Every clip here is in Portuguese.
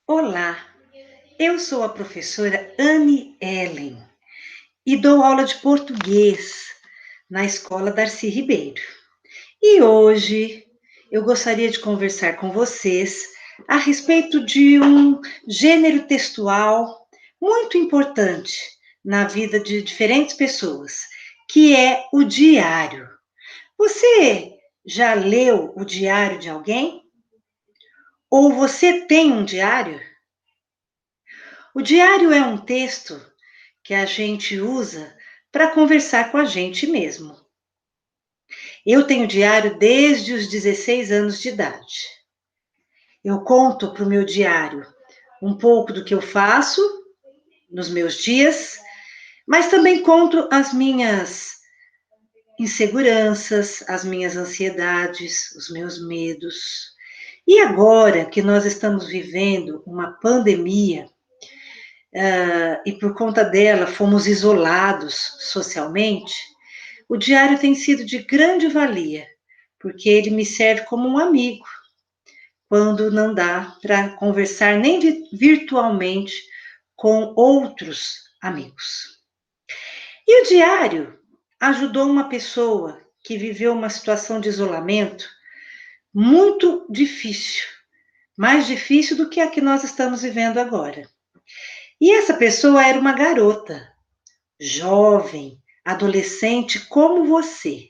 Olá, eu sou a professora Anne Ellen e dou aula de português na escola Darcy Ribeiro. E hoje eu gostaria de conversar com vocês a respeito de um gênero textual muito importante na vida de diferentes pessoas, que é o diário. Você já leu o diário de alguém? Ou você tem um diário? O diário é um texto que a gente usa para conversar com a gente mesmo. Eu tenho diário desde os 16 anos de idade. Eu conto para o meu diário um pouco do que eu faço nos meus dias, mas também conto as minhas inseguranças, as minhas ansiedades, os meus medos. E agora que nós estamos vivendo uma pandemia, e por conta dela fomos isolados socialmente, o diário tem sido de grande valia, porque ele me serve como um amigo, quando não dá para conversar nem virtualmente com outros amigos. E o diário ajudou uma pessoa que viveu uma situação de isolamento muito difícil, mais difícil do que a que nós estamos vivendo agora. E essa pessoa era uma garota, jovem, adolescente como você.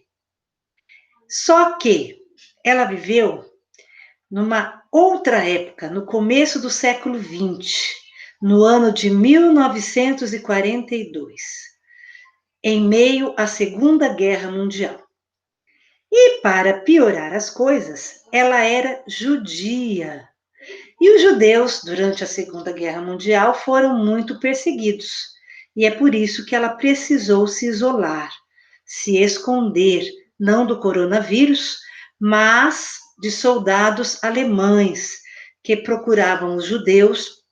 Só que ela viveu numa outra época, no começo do século XX, no ano de 1942, em meio à Segunda Guerra Mundial. E para piorar as coisas, ela era judia. E os judeus, durante a Segunda Guerra Mundial, foram muito perseguidos. E é por isso que ela precisou se isolar, se esconder, não do coronavírus, mas de soldados alemães que procuravam os judeus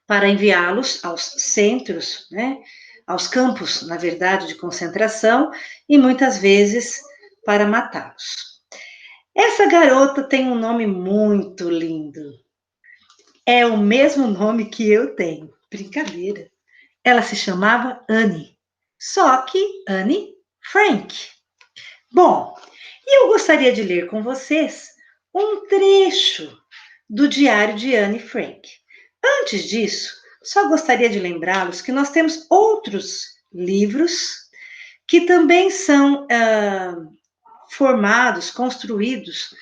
para enviá-los aos centros, né, aos campos, na verdade, de concentração, e muitas vezes para matá-los. Essa garota tem um nome muito lindo. É o mesmo nome que eu tenho. Brincadeira. Ela se chamava Anne, só que Anne Frank. Bom, e eu gostaria de ler com vocês um trecho do diário de Anne Frank. Antes disso, só gostaria de lembrá-los que nós temos outros livros que também são formados, construídos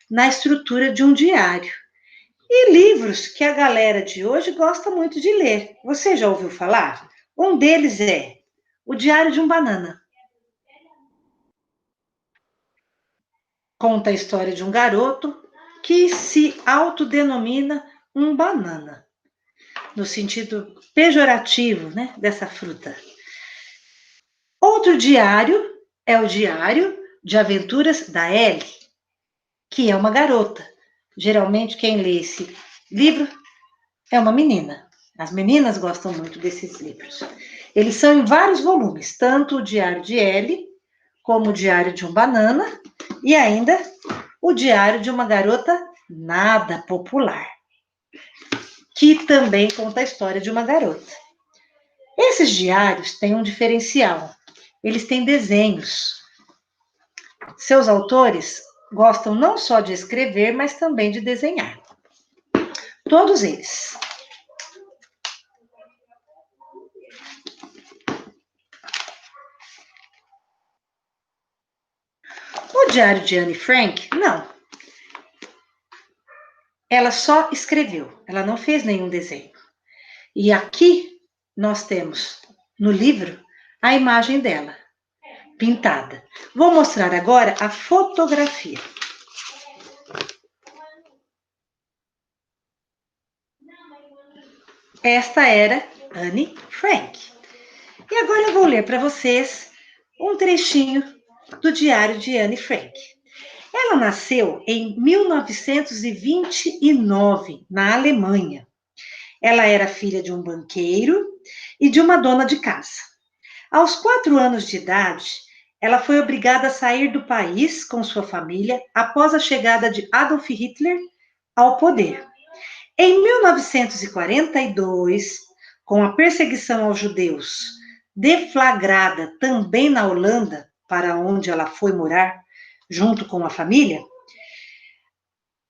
na estrutura de um diário. E livros que a galera de hoje gosta muito de ler. Você já ouviu falar? Um deles é O Diário de um Banana. Conta a história de um garoto que se autodenomina um banana, no sentido pejorativo, né, dessa fruta. Outro diário é o Diário de Aventuras da Ellie, que é uma garota. Geralmente quem lê esse livro é uma menina. As meninas gostam muito desses livros. Eles são em vários volumes, tanto o Diário de Ellie, como o Diário de um Banana, e ainda o Diário de uma Garota Nada Popular, que também conta a história de uma garota. Esses diários têm um diferencial. Eles têm desenhos. Seus autores gostam não só de escrever, mas também de desenhar. Todos eles. O diário de Anne Frank, não. Ela só escreveu, ela não fez nenhum desenho. E aqui nós temos no livro a imagem dela, pintada. Vou mostrar agora a fotografia. Esta era Anne Frank. E agora eu vou ler para vocês um trechinho do diário de Anne Frank. Ela nasceu em 1929, na Alemanha. Ela era filha de um banqueiro e de uma dona de casa. Aos 4 anos de idade, ela foi obrigada a sair do país com sua família após a chegada de Adolf Hitler ao poder. Em 1942, com a perseguição aos judeus deflagrada também na Holanda, para onde ela foi morar, junto com a família,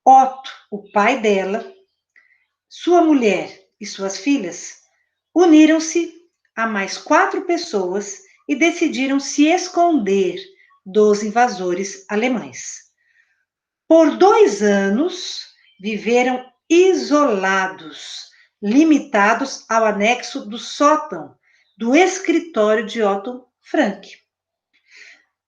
Otto, o pai dela, sua mulher e suas filhas uniram-se a mais 4 pessoas e decidiram se esconder dos invasores alemães. Por 2 anos, viveram isolados, limitados ao anexo do sótão do escritório de Otto Frank.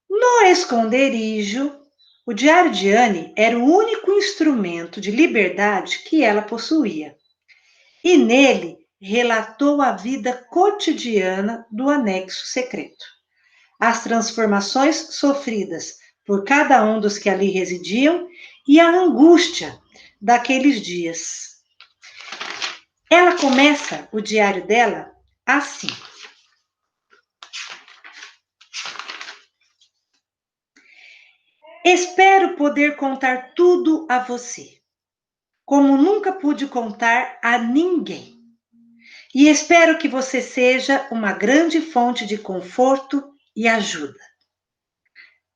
No esconderijo, o diário de Anne era o único instrumento de liberdade que ela possuía. E nele relatou a vida cotidiana do anexo secreto, as transformações sofridas por cada um dos que ali residiam e a angústia daqueles dias. Ela começa o diário dela assim: espero poder contar tudo a você, como nunca pude contar a ninguém. E espero que você seja uma grande fonte de conforto e ajuda.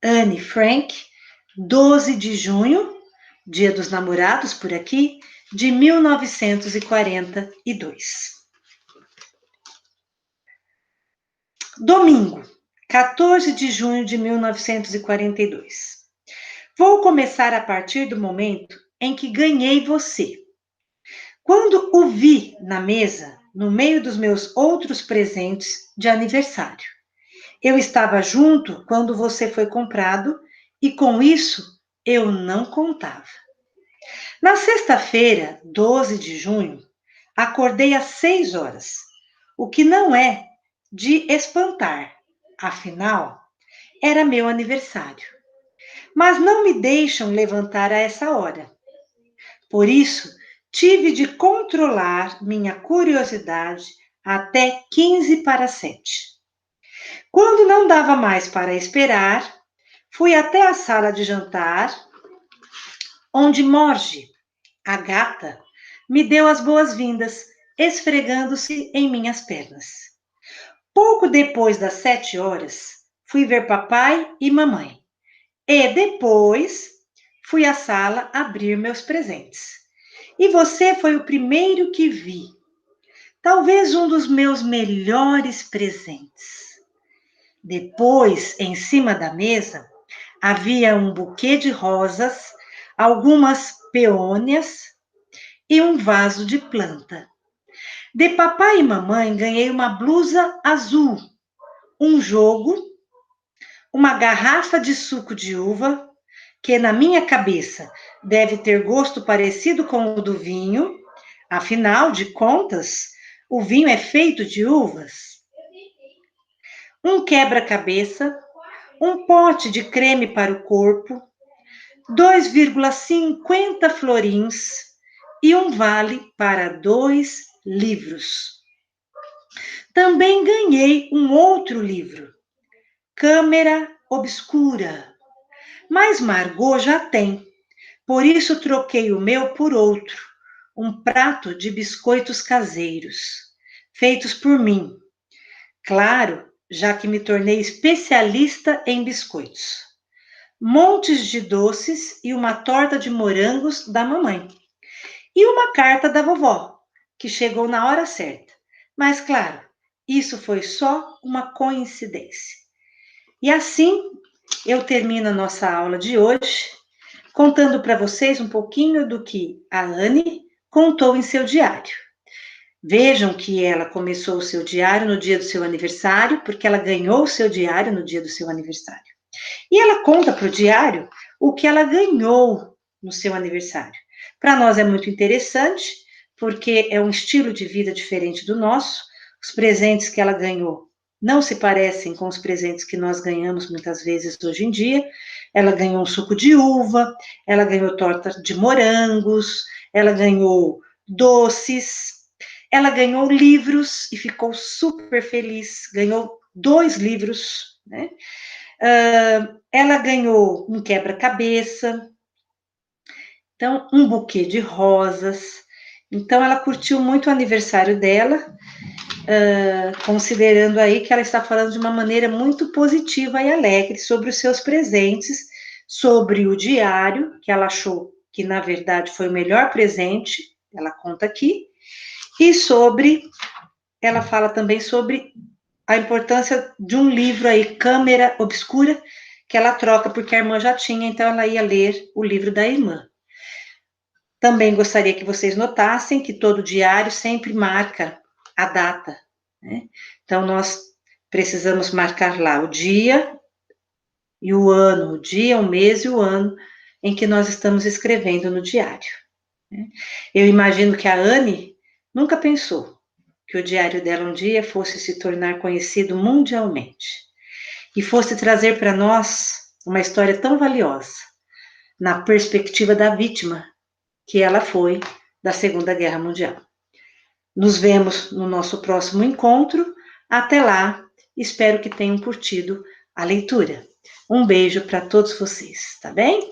Anne Frank, 12 de junho, Dia dos Namorados por aqui, de 1942. Domingo, 14 de junho de 1942. Vou começar a partir do momento em que ganhei você. Quando o vi na mesa, no meio dos meus outros presentes de aniversário. Eu estava junto quando você foi comprado e com isso eu não contava. Na sexta-feira, 12 de junho, acordei às 6 horas, o que não é de espantar, afinal, era meu aniversário. Mas não me deixam levantar a essa hora. Por isso, tive de controlar minha curiosidade até 15 para 7. Quando não dava mais para esperar, fui até a sala de jantar, onde Morge, a gata, me deu as boas-vindas, esfregando-se em minhas pernas. Pouco depois das 7 horas, fui ver papai e mamãe. E depois, fui à sala abrir meus presentes. E você foi o primeiro que vi. Talvez um dos meus melhores presentes. Depois, em cima da mesa, havia um buquê de rosas, algumas peônias e um vaso de planta. De papai e mamãe, ganhei uma blusa azul, um jogo, uma garrafa de suco de uva, que na minha cabeça deve ter gosto parecido com o do vinho, afinal de contas, o vinho é feito de uvas. Um quebra-cabeça, um pote de creme para o corpo, 2,50 florins e um vale para 2 livros. Também ganhei um outro livro, Câmara Obscura, mas Margot já tem, por isso troquei o meu por outro, um prato de biscoitos caseiros, feitos por mim. Claro, já que me tornei especialista em biscoitos. Montes de doces e uma torta de morangos da mamãe. E uma carta da vovó, que chegou na hora certa. Mas, claro, isso foi só uma coincidência. E assim, eu termino a nossa aula de hoje, contando para vocês um pouquinho do que a Anne contou em seu diário. Vejam que ela começou o seu diário no dia do seu aniversário, porque ela ganhou o seu diário no dia do seu aniversário. E ela conta para o diário o que ela ganhou no seu aniversário. Para nós é muito interessante, porque é um estilo de vida diferente do nosso. Os presentes que ela ganhou não se parecem com os presentes que nós ganhamos muitas vezes hoje em dia. Ela ganhou um suco de uva, ela ganhou torta de morangos, ela ganhou doces, ela ganhou livros e ficou super feliz, ganhou 2 livros, né? Ela ganhou um quebra-cabeça, então um buquê de rosas. Então, ela curtiu muito o aniversário dela, considerando aí que ela está falando de uma maneira muito positiva e alegre sobre os seus presentes, sobre o diário, que ela achou que, na verdade, foi o melhor presente, ela conta aqui, e ela fala também sobre a importância de um livro aí, Câmara Obscura, que ela troca porque a irmã já tinha, então ela ia ler o livro da irmã. Também gostaria que vocês notassem que todo diário sempre marca a data, né? Então, nós precisamos marcar lá o dia e o ano, o dia, o mês e o ano em que nós estamos escrevendo no diário, né? Eu imagino que a Anne nunca pensou que o diário dela um dia fosse se tornar conhecido mundialmente e fosse trazer para nós uma história tão valiosa, na perspectiva da vítima que ela foi da Segunda Guerra Mundial. Nos vemos no nosso próximo encontro. Até lá, espero que tenham curtido a leitura. Um beijo para todos vocês, tá bem?